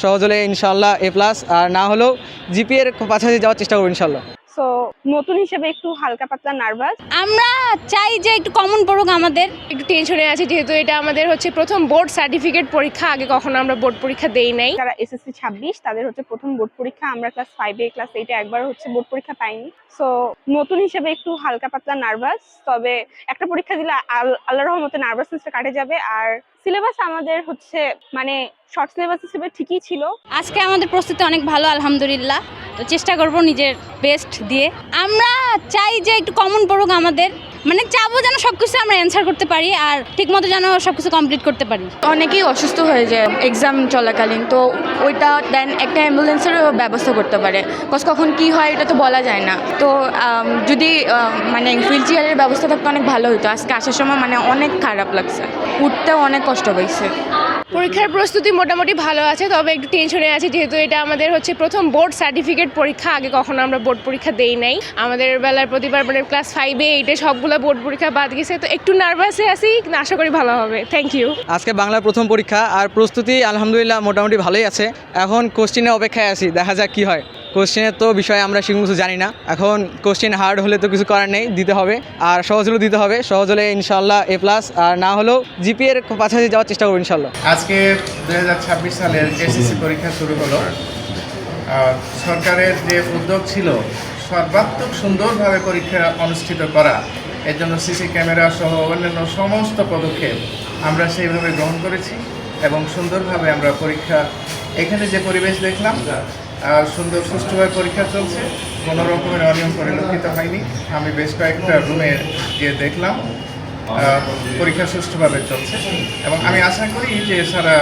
সহজ হলে ইনশাআল্লাহ A+, আর না হলেও জিপিএ এর কাছাকাছি যাওয়ার চেষ্টা করবো ইনশাআল্লাহ। সো নতুন হিসেবে একটু হালকা পাতলা নার্ভাস। আমরা চাই যে একটু কমন পড়ুক, আমাদের একটু টেনশনে আছি যেহেতু এটা আমাদের হচ্ছে প্রথম বোর্ড সার্টিফিকেট পরীক্ষা, আগে কখনো আমরা বোর্ড পরীক্ষা দেই নাই। যারা SSC 26 তাদের হচ্ছে প্রথম বোর্ড পরীক্ষা। আমরা ক্লাস 5 ক্লাস 8 একবার হচ্ছে বোর্ড পরীক্ষা পাইনি। সো নতুন হিসেবে একটু হালকা পাতলা নার্ভাস, তবে একটা পরীক্ষা দিলে আল্লাহর রহমতে নার্ভাসনেসটা কাটে যাবে। আর সিলেবাস আমাদের হচ্ছে মানে শর্ট সিলেবাস হিসেবে ঠিকই ছিল। আজকে আমাদের প্রস্তুতি অনেক ভালো আলহামদুলিল্লাহ, তো চেষ্টা করব নিজের বেস্ট দিয়ে। আমরা চাই যে একটু কমন পড়ুক, আমাদের মানে চাবো যেন সবকিছু আমরা অ্যান্সার করতে পারি আর ঠিকমতো যেন সবকিছু কমপ্লিট করতে পারি। অনেকেই অসুস্থ হয়ে যায় এক্সাম চলাকালীন, তো ওইটা দেন একটা অ্যাম্বুলেন্সেরও ব্যবস্থা করতে পারে, কজ কখন কি হয় এটা তো বলা যায় না। তো যদি মানে হুইল চেয়ারের ব্যবস্থা থাকতে অনেক ভালো হতো। আজকে আসার সময় মানে অনেক খারাপ লাগছে, উঠতেও অনেক কষ্ট হয়েছে। পরীক্ষার প্রস্তুতি মোটামুটি ভালো আছে, তবে একটু টেনশনে আছি যেহেতু এটা আমাদের হচ্ছে প্রথম বোর্ড সার্টিফিকেট পরীক্ষা, আগে কখনো আমরা বোর্ড পরীক্ষা দেই নাই। আমাদের বেলার প্রতিবার মানে ক্লাস 5 8 সবগুলো বোর্ড পরীক্ষা বাদ গেছে, তো একটু নার্ভাসে আছি, আশা করি ভালো হবে। Thank you. আজকে বাংলার প্রথম পরীক্ষা, আর প্রস্তুতি আলহামদুলিল্লাহ মোটামুটি ভালোই আছে। এখন কোশ্চেনের অপেক্ষায় আছি, দেখা যাক কি হয়। কোশ্চেনের তো বিষয়ে আমরা সেরকম কিছু জানি না। এখন কোশ্চেন হার্ড হলে তো কিছু করার নেই, দিতে হবে। আর সহজ হলেও দিতে হবে, সহজ হলে ইনশাআল্লাহ A+, আর না হলেও জিপিএ এর কাছাকাছি যাওয়ার চেষ্টা করবো ইনশাআল্লাহ। আজকে 2026 সালের এসএসসি পরীক্ষা শুরু হলো। সরকারের যে উদ্যোগ ছিল সর্বাত্মক সুন্দরভাবে পরীক্ষা অনুষ্ঠিত করা, এর জন্য সিসি ক্যামেরা সহ অন্যান্য সমস্ত পদক্ষেপ আমরা সেইভাবে গ্রহণ করেছি এবং সুন্দরভাবে আমরা পরীক্ষা, এখানে যে পরিবেশ দেখলাম সুন্দর সুষ্ঠুভাবে পরীক্ষা চলছে, কোনো রকমের অনিয়ম পরিলক্ষিত হয়নি। আমি বেশ কয়েকটা রুমে গিয়ে দেখলাম পরীক্ষা সুষ্ঠুভাবে চলছে এবং আমি আশা করি যে সারা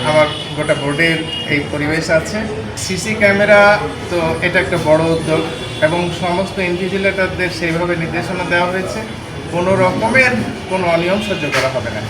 আমার গোটা বোর্ডের এই পরিবেশ আছে। সিসি ক্যামেরা তো এটা একটা বড় উদ্যোগ এবং সমস্ত ইনভিজিলেটরদের সেইভাবে নির্দেশনা দেওয়া হয়েছে, কোনো রকমের কোনো অনিয়ম সহ্য করা হবে না।